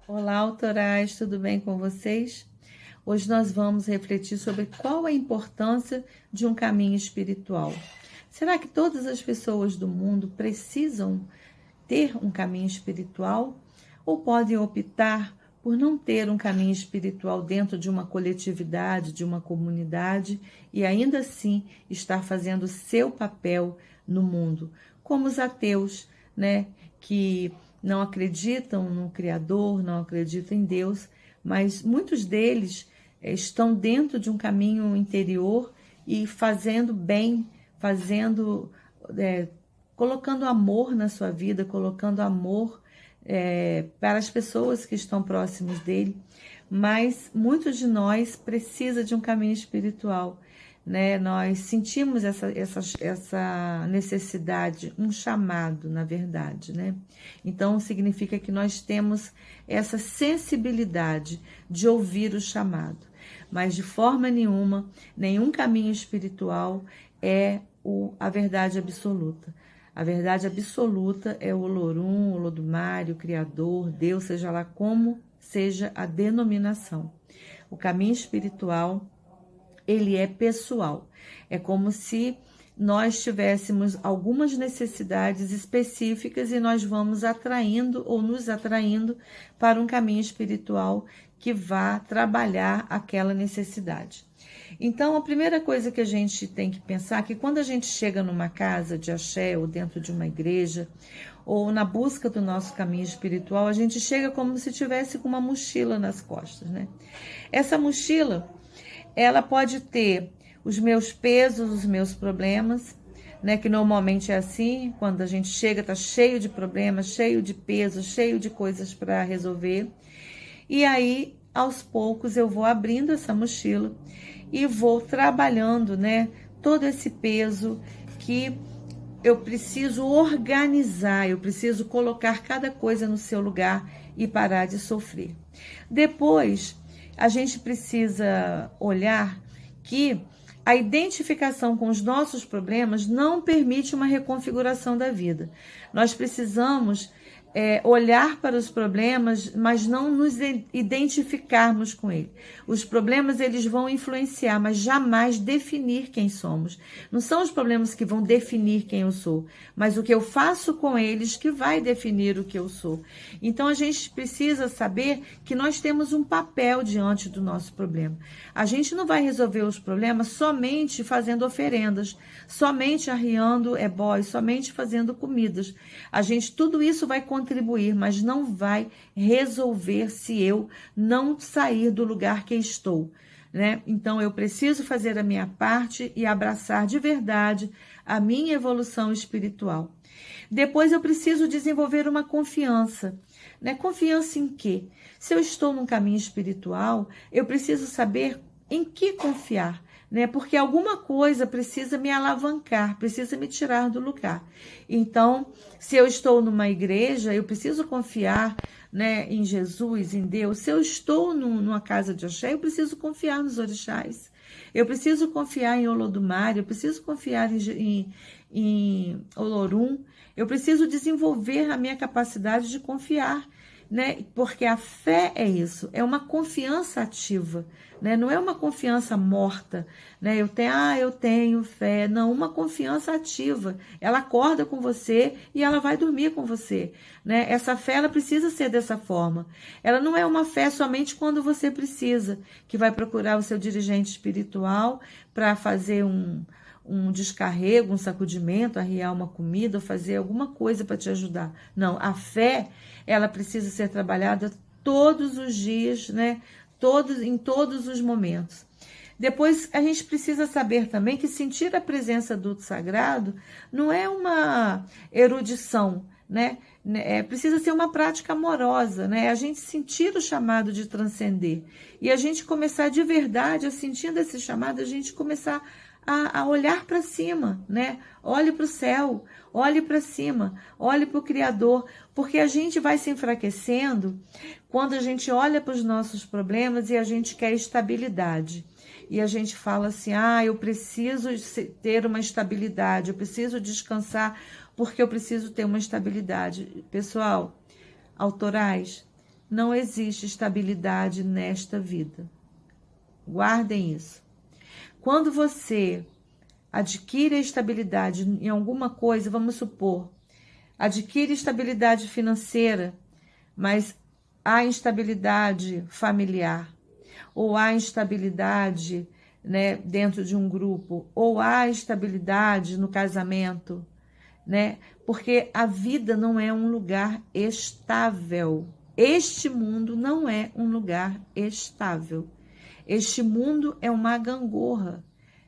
Olá, autorais, tudo bem com vocês? Hoje nós vamos refletir sobre qual a importância de um caminho espiritual. Será que todas as pessoas do mundo precisam ter um caminho espiritual ou podem optar por não ter um caminho espiritual dentro de uma coletividade, de uma comunidade e ainda assim estar fazendo o seu papel no mundo, como os ateus, né, que não acreditam no Criador, não acreditam em Deus, mas muitos deles estão dentro de um caminho interior e fazendo bem, colocando amor na sua vida, colocando amor para as pessoas que estão próximos dele. Mas muitos de nós precisam de um caminho espiritual, né? Nós sentimos essa necessidade, um chamado, na verdade, né? Então, significa que nós temos essa sensibilidade de ouvir o chamado. Mas, de forma nenhuma, nenhum caminho espiritual é a verdade absoluta. A verdade absoluta é o Olorum, o Olodumare, o Criador, Deus, seja lá como seja a denominação. O caminho espiritual, ele é pessoal. É como se nós tivéssemos algumas necessidades específicas e nós vamos atraindo ou nos atraindo para um caminho espiritual que vá trabalhar aquela necessidade. Então, a primeira coisa que a gente tem que pensar é que quando a gente chega numa casa de axé ou dentro de uma igreja, ou na busca do nosso caminho espiritual, a gente chega como se tivesse com uma mochila nas costas, né? Essa mochila, ela pode ter os meus pesos, os meus problemas, né? Que normalmente é assim, quando a gente chega, tá cheio de problemas, cheio de peso, cheio de coisas para resolver. E aí, aos poucos, eu vou abrindo essa mochila e vou trabalhando, né? Todo esse peso que eu preciso organizar, eu preciso colocar cada coisa no seu lugar e parar de sofrer. Depois, a gente precisa olhar que a identificação com os nossos problemas não permite uma reconfiguração da vida. Nós precisamos olhar para os problemas, mas não nos identificarmos com ele. Os problemas, eles vão influenciar, mas jamais definir quem somos. Não são os problemas que vão definir quem eu sou, mas o que eu faço com eles que vai definir o que eu sou. Então, a gente precisa saber que nós temos um papel diante do nosso problema. A gente não vai resolver os problemas somente fazendo oferendas, somente arriando ebóis, somente fazendo comidas. Tudo isso vai contribuir, mas não vai resolver se eu não sair do lugar que estou, né? Então, eu preciso fazer a minha parte e abraçar de verdade a minha evolução espiritual. Depois, eu preciso desenvolver uma confiança, né? Confiança em quê? Se eu estou num caminho espiritual, eu preciso saber em que confiar, né? Porque alguma coisa precisa me alavancar, precisa me tirar do lugar. Então, se eu estou numa igreja, eu preciso confiar, né, em Jesus, em Deus. Se eu estou numa casa de axé, eu preciso confiar nos orixás. Eu preciso confiar em Olodumare, eu preciso confiar em Olorum. Eu preciso desenvolver a minha capacidade de confiar, né? Porque a fé é isso, é uma confiança ativa, né? Não é uma confiança morta, né? Eu tenho fé, não, uma confiança ativa. Ela acorda com você e ela vai dormir com você, né? Essa fé, ela precisa ser dessa forma. Ela não é uma fé somente quando você precisa, que vai procurar o seu dirigente espiritual para fazer um descarrego, um sacudimento, arriar uma comida, ou fazer alguma coisa para te ajudar. Não, a fé, ela precisa ser trabalhada todos os dias, né? Em todos os momentos. Depois, a gente precisa saber também que sentir a presença do sagrado não é uma erudição, né? Precisa ser uma prática amorosa, né? A gente sentir o chamado de transcender. E a gente começar de verdade, sentindo esse chamado, a gente começar a olhar para cima, né? Olhe para o céu, olhe para cima, olhe para o Criador, porque a gente vai se enfraquecendo quando a gente olha para os nossos problemas e a gente quer estabilidade. E a gente fala assim, eu preciso ter uma estabilidade, eu preciso descansar porque eu preciso ter uma estabilidade. Pessoal, autorais, não existe estabilidade nesta vida. Guardem isso. Quando você adquire a estabilidade em alguma coisa, vamos supor, adquire estabilidade financeira, mas há instabilidade familiar, ou há instabilidade, né, dentro de um grupo, ou há instabilidade no casamento, né? Porque a vida não é um lugar estável. Este mundo não é um lugar estável. Este mundo é uma gangorra.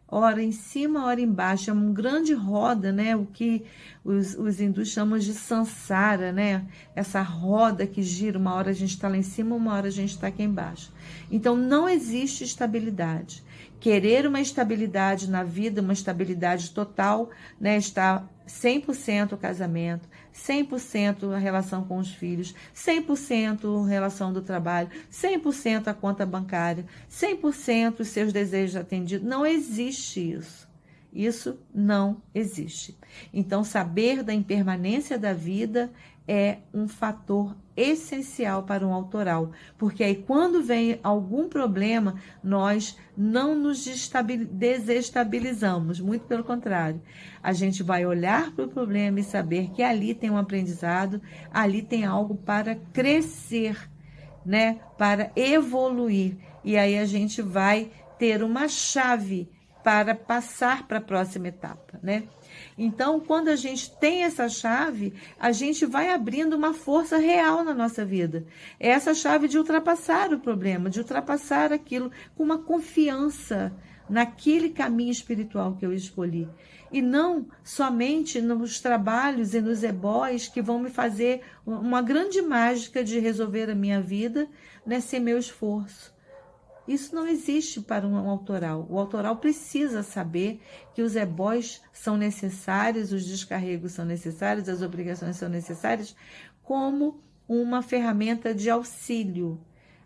Ora em cima, ora embaixo, é uma grande roda, né? O que os hindus chamam de samsara, né? Essa roda que gira, uma hora a gente está lá em cima, uma hora a gente está aqui embaixo. Então, não existe estabilidade. Querer uma estabilidade na vida, uma estabilidade total, né? Está 100% o casamento, 100% a relação com os filhos, 100% a relação do trabalho, 100% a conta bancária, 100% os seus desejos atendidos. Não existe isso. Isso não existe. Então, saber da impermanência da vida é um fator essencial para um autoral, porque aí quando vem algum problema, nós não nos desestabilizamos, muito pelo contrário. A gente vai olhar para o problema e saber que ali tem um aprendizado, ali tem algo para crescer, né? Para evoluir. E aí a gente vai ter uma chave para passar para a próxima etapa, né? Então, quando a gente tem essa chave, a gente vai abrindo uma força real na nossa vida. É essa chave de ultrapassar o problema, de ultrapassar aquilo com uma confiança naquele caminho espiritual que eu escolhi. E não somente nos trabalhos e nos ebóis que vão me fazer uma grande mágica de resolver a minha vida, né, sem meu esforço. Isso não existe para um autoral. O autoral precisa saber que os ebóis são necessários, os descarregos são necessários, as obrigações são necessárias como uma ferramenta de auxílio,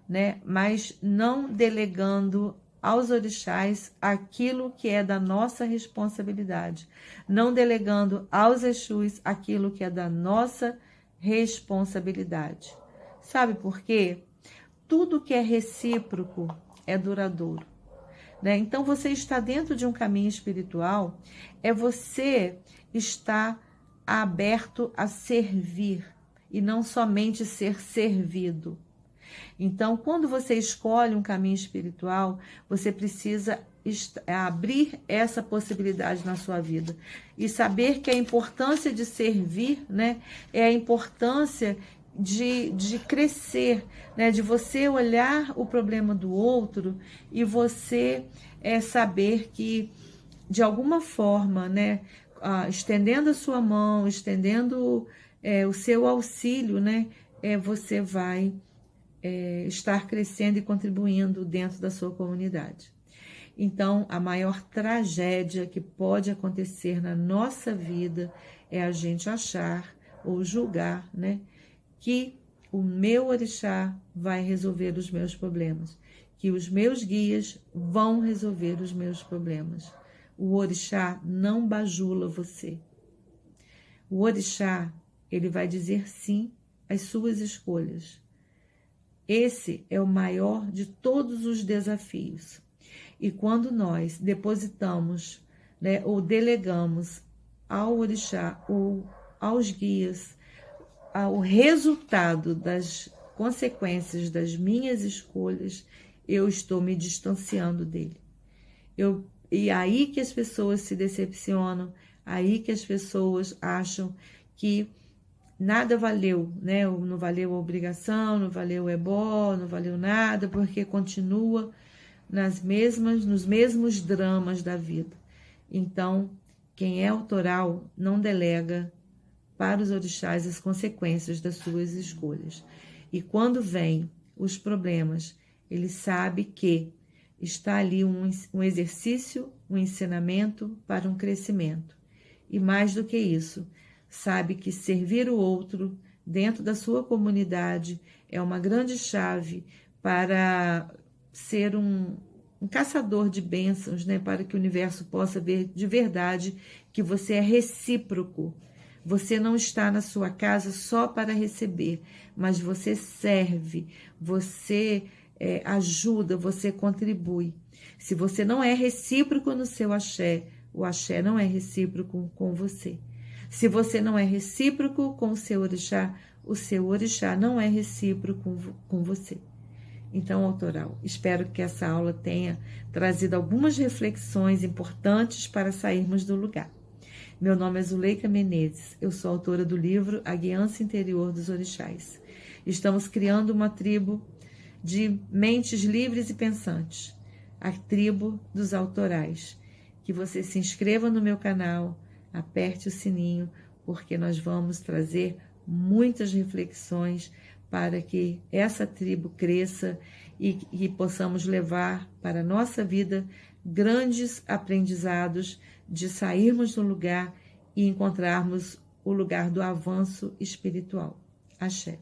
né? Mas não delegando aos orixás aquilo que é da nossa responsabilidade, não delegando aos exus aquilo que é da nossa responsabilidade. Sabe por quê? Tudo que é recíproco é duradouro, né? Então, você está dentro de um caminho espiritual, é você estar aberto a servir e não somente ser servido. Então, quando você escolhe um caminho espiritual, você precisa abrir essa possibilidade na sua vida e saber que a importância de servir, né, é a importância de crescer, né, de você olhar o problema do outro e você saber que, de alguma forma, né, estendendo a sua mão, estendendo o seu auxílio, né, você vai estar crescendo e contribuindo dentro da sua comunidade. Então, a maior tragédia que pode acontecer na nossa vida é a gente achar ou julgar, né, que o meu orixá vai resolver os meus problemas, que os meus guias vão resolver os meus problemas. O orixá não bajula você. O orixá, ele vai dizer sim às suas escolhas. Esse é o maior de todos os desafios. E quando nós depositamos, né, ou delegamos ao orixá ou aos guias o resultado das consequências das minhas escolhas, eu estou me distanciando dele. E aí que as pessoas se decepcionam, aí que as pessoas acham que nada valeu, né? Não valeu a obrigação, não valeu o ebó, não valeu nada, porque continua nos mesmos dramas da vida. Então, quem é autoral não delega para os orixás as consequências das suas escolhas. E quando vem os problemas, ele sabe que está ali um exercício, um ensinamento para um crescimento. E mais do que isso, sabe que servir o outro dentro da sua comunidade é uma grande chave para ser um caçador de bênçãos, né? Para que o universo possa ver de verdade que você é recíproco. Você não está na sua casa só para receber, mas você serve, você ajuda, você contribui. Se você não é recíproco no seu axé, o axé não é recíproco com você. Se você não é recíproco com o seu orixá não é recíproco com você. Então, autoral, espero que essa aula tenha trazido algumas reflexões importantes para sairmos do lugar. Meu nome é Zuleika Menezes, eu sou autora do livro A Guiança Interior dos Orixás. Estamos criando uma tribo de mentes livres e pensantes, a tribo dos autorais. Que você se inscreva no meu canal, aperte o sininho, porque nós vamos trazer muitas reflexões para que essa tribo cresça e possamos levar para a nossa vida grandes aprendizados de sairmos do lugar e encontrarmos o lugar do avanço espiritual. Axé.